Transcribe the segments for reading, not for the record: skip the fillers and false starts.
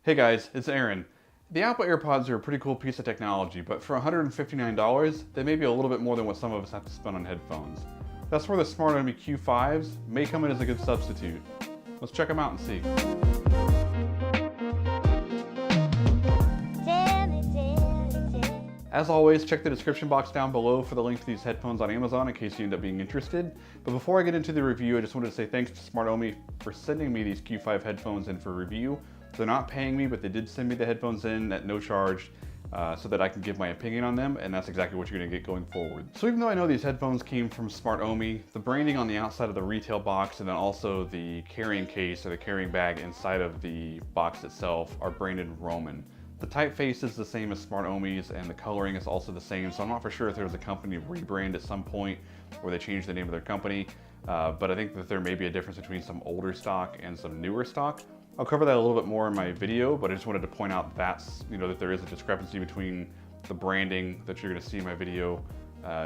Hey guys, it's Aaron. The Apple AirPods are a pretty cool piece of technology, but for $159, they may be a little bit more than what some of us have to spend on headphones. That's where the Smartomi Q5s may come in as a good substitute. Let's check them out and see. As always, check the description box down below for the link to these headphones on Amazon in case you end up being interested. But before I get into the review, I just wanted to say thanks to Smartomi for sending me these Q5 headphones in for review. They're not paying me, but they did send me the headphones in at no charge so that I can give my opinion on them, and that's exactly what you're going to get going forward. So even though I know these headphones came from Smartomi, the branding on the outside of the retail box and then also the carrying case or the carrying bag inside of the box itself are branded Roman. The typeface is the same as Smartomi's and the coloring is also the same, so I'm not for sure if there was a company rebrand at some point where they changed the name of their company, but I think that there may be a difference between some older stock and some newer stock. I'll cover that a little bit more in my video, but I just wanted to point out that there is a discrepancy between the branding that you're going to see in my video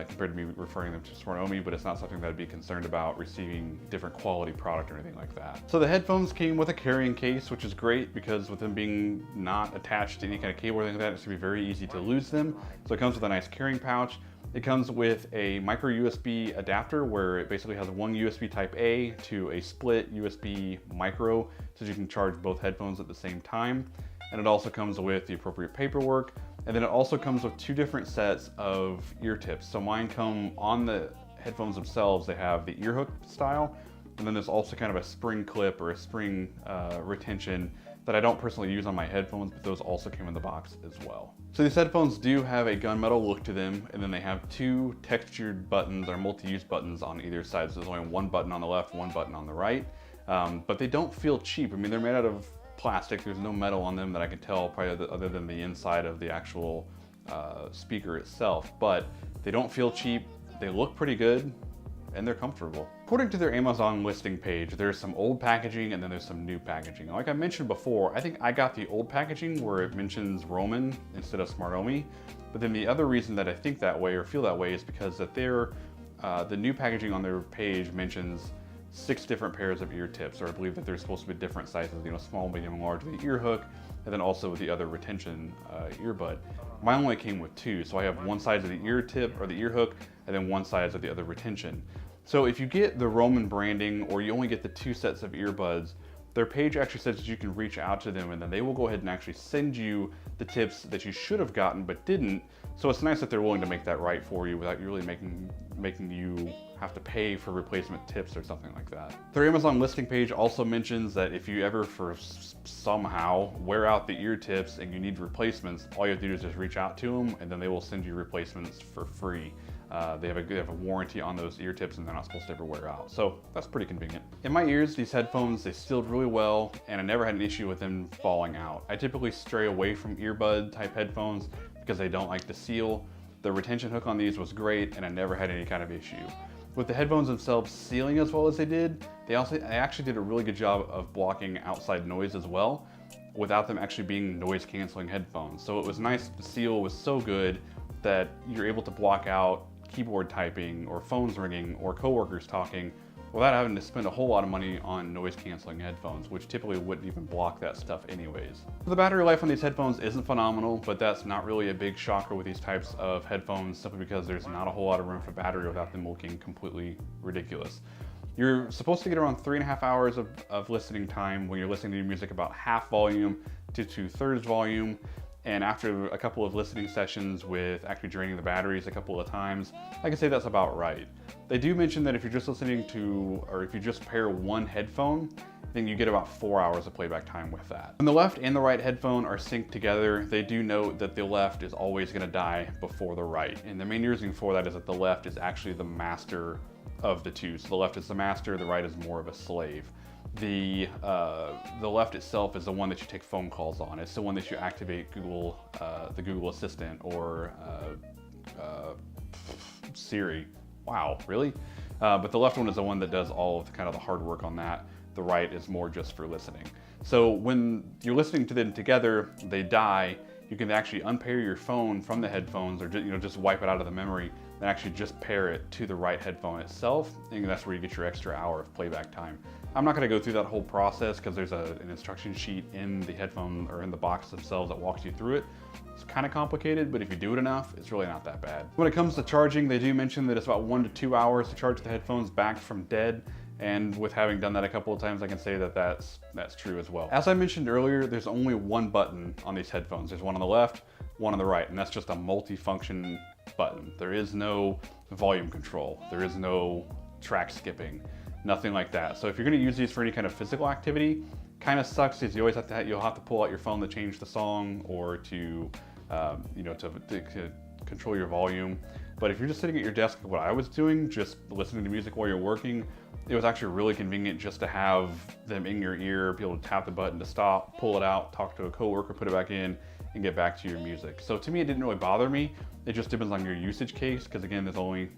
compared to me referring them to Smartomi, but it's not something that I'd be concerned about receiving different quality product or anything like that. So the headphones came with a carrying case, which is great because with them being not attached to any kind of cable or anything like that, it's going to be very easy to lose them. So it comes with a nice carrying pouch. It comes with a micro USB adapter where it basically has one USB type A to a split USB micro so you can charge both headphones at the same time. And it also comes with the appropriate paperwork. And then it also comes with two different sets of ear tips. So mine come on the headphones themselves. They have the ear hook style. And then there's also kind of a spring clip or a spring retention that I don't personally use on my headphones, but those also came in the box as well. So these headphones do have a gunmetal look to them, and then they have two textured buttons or multi-use buttons on either side. So there's only one button on the left, one button on the right, but they don't feel cheap. I mean, they're made out of plastic. There's no metal on them that I can tell, probably other than the inside of the actual speaker itself, but they don't feel cheap. They look pretty good, and they're comfortable. According to their Amazon listing page, there's some old packaging and then there's some new packaging. Like I mentioned before, I think I got the old packaging where it mentions Roman instead of Smartomi. But then the other reason that I think that way or feel that way is because that the new packaging on their page mentions 6 different pairs of ear tips, or I believe that they're supposed to be different sizes, small, medium, and large with the ear hook, and then also with the other retention earbud. Mine only came with 2, so I have one side of the ear tip or the ear hook, and then one side of the other retention. So if you get the Roman branding or you only get the 2 sets of earbuds, their page actually says that you can reach out to them and then they will go ahead and actually send you the tips that you should have gotten but didn't. So it's nice that they're willing to make that right for you without you really making you have to pay for replacement tips or something like that. Their Amazon listing page also mentions that if you ever somehow wear out the ear tips and you need replacements, all you have to do is just reach out to them and then they will send you replacements for free. They have a warranty on those ear tips and they're not supposed to ever wear out. So that's pretty convenient. In my ears, these headphones, they sealed really well and I never had an issue with them falling out. I typically stray away from earbud type headphones because they don't like to seal. The retention hook on these was great and I never had any kind of issue. With the headphones themselves sealing as well as they did, they actually did a really good job of blocking outside noise as well without them actually being noise canceling headphones. So it was nice, the seal was so good that you're able to block out keyboard typing or phones ringing or coworkers talking without having to spend a whole lot of money on noise canceling headphones, which typically wouldn't even block that stuff anyways. The battery life on these headphones isn't phenomenal, but that's not really a big shocker with these types of headphones simply because there's not a whole lot of room for battery without them looking completely ridiculous. You're supposed to get around 3.5 hours of listening time when you're listening to your music about half volume to 2/3 volume. And after a couple of listening sessions with actually draining the batteries a couple of times, I can say that's about right. They do mention that if you're just listening to, or if you just pair one headphone, then you get about 4 hours of playback time with that. When the left and the right headphone are synced together, they do note that the left is always gonna die before the right. And the main reason for that is that the left is actually the master of the two. So the left is the master, the right is more of a slave. The left itself is the one that you take phone calls on. It's the one that you activate Google, the Google Assistant or Siri. Wow, really? But the left one is the one that does all of the hard work on that. The right is more just for listening. So when you're listening to them together, they die. You can actually unpair your phone from the headphones or just wipe it out of the memory and actually just pair it to the right headphone itself. And that's where you get your extra hour of playback time. I'm not going to go through that whole process because there's an instruction sheet in the headphone or in the box themselves that walks you through it. It's kind of complicated, but if you do it enough, it's really not that bad. When it comes to charging, they do mention that it's about 1 to 2 hours to charge the headphones back from dead. And with having done that a couple of times, I can say that that's true as well. As I mentioned earlier, there's only one button on these headphones. There's one on the left, one on the right, and that's just a multi-function button. There is no volume control. There is no track skipping. Nothing like that. So if you're going to use these for any kind of physical activity, kind of sucks because you always have to you'll have to pull out your phone to change the song or to to control your volume. But if you're just sitting at your desk, what I was doing, just listening to music while you're working, it was actually really convenient just to have them in your ear, be able to tap the button to stop, pull it out, talk to a coworker, put it back in, and get back to your music. So to me, it didn't really bother me. It just depends on your usage case, because again, there's only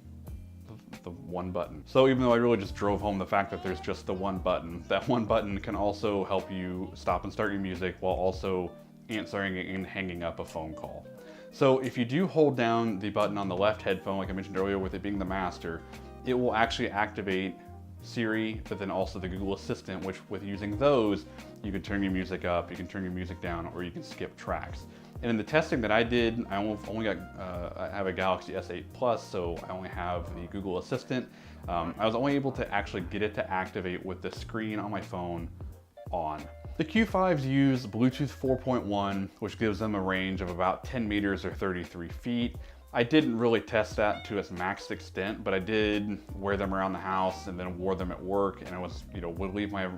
the one button. So even though I really just drove home the fact that there's just the one button, that one button can also help you stop and start your music while also answering and hanging up a phone call. So if you do hold down the button on the left headphone, like I mentioned earlier with it being the master, it will actually activate Siri, but then also the Google Assistant, which with using those, you can turn your music up, you can turn your music down, or you can skip tracks. And in the testing that I did, I only got, I have a Galaxy S8 Plus, so I only have the Google Assistant. I was only able to actually get it to activate with the screen on my phone on. The Q5s use Bluetooth 4.1, which gives them a range of about 10 meters or 33 feet. I didn't really test that to its max extent, but I did wear them around the house and then wore them at work, and I was, would leave my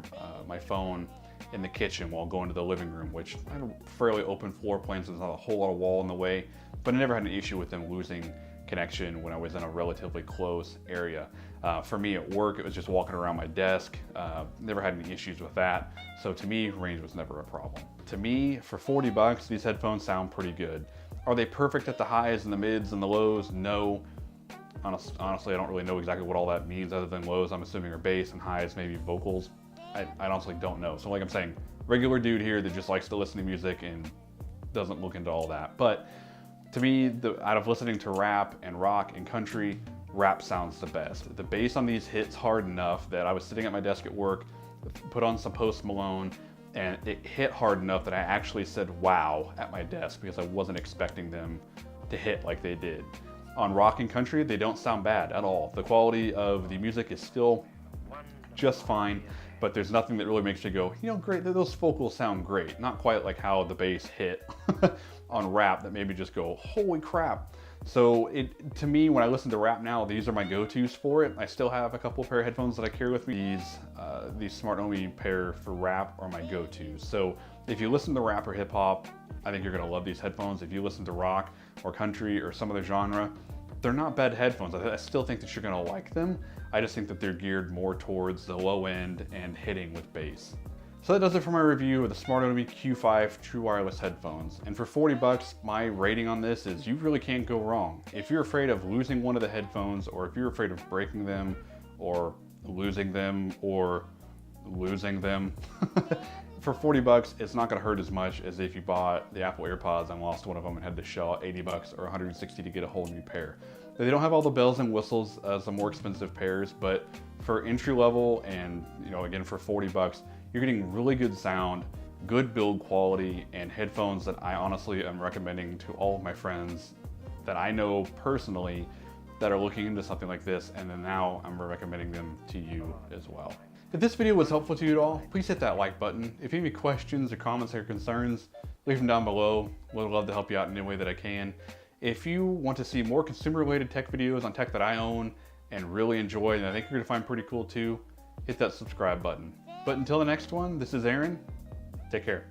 my phone in the kitchen while going to the living room, which I had a fairly open floor plan, so there's not a whole lot of wall in the way, but I never had an issue with them losing connection when I was in a relatively close area. For me at work, it was just walking around my desk. Never had any issues with that. So to me, range was never a problem. To me, for 40 bucks, these headphones sound pretty good. Are they perfect at the highs and the mids and the lows? No. Honestly, I don't really know exactly what all that means other than lows, I'm assuming, are bass, and highs, maybe vocals. I honestly don't know. So like I'm saying, regular dude here that just likes to listen to music and doesn't look into all that. But to me, out of listening to rap and rock and country, rap sounds the best. The bass on these hits hard enough that I was sitting at my desk at work, put on some Post Malone, and it hit hard enough that I actually said wow at my desk because I wasn't expecting them to hit like they did. On rock and country, they don't sound bad at all. The quality of the music is still just fine, but there's nothing that really makes you go, great, those vocals sound great. Not quite like how the bass hit on rap that made me just go, holy crap. So to me, when I listen to rap now, these are my go-tos for it. I still have a couple pair of headphones that I carry with me. These Smartomi pair for rap are my go-tos. So if you listen to rap or hip hop, I think you're gonna love these headphones. If you listen to rock or country or some other genre, they're not bad headphones. I still think that you're gonna like them. I just think that they're geared more towards the low end and hitting with bass. So that does it for my review of the Smartomi Q5 True Wireless headphones. And for 40 bucks, my rating on this is you really can't go wrong. If you're afraid of losing one of the headphones, or if you're afraid of breaking them, or losing them, for 40 bucks, it's not gonna hurt as much as if you bought the Apple AirPods and lost one of them and had to shell out 80 bucks or 160 to get a whole new pair. They don't have all the bells and whistles as the more expensive pairs, but for entry level and again for 40 bucks, you're getting really good sound, good build quality, and headphones that I honestly am recommending to all of my friends that I know personally that are looking into something like this, and then now I'm recommending them to you as well. If this video was helpful to you at all, please hit that like button. If you have any questions or comments or concerns, leave them down below. Would love to help you out in any way that I can. If you want to see more consumer-related tech videos on tech that I own and really enjoy, and I think you're gonna find pretty cool too, hit that subscribe button. But until the next one, this is Aaron. Take care.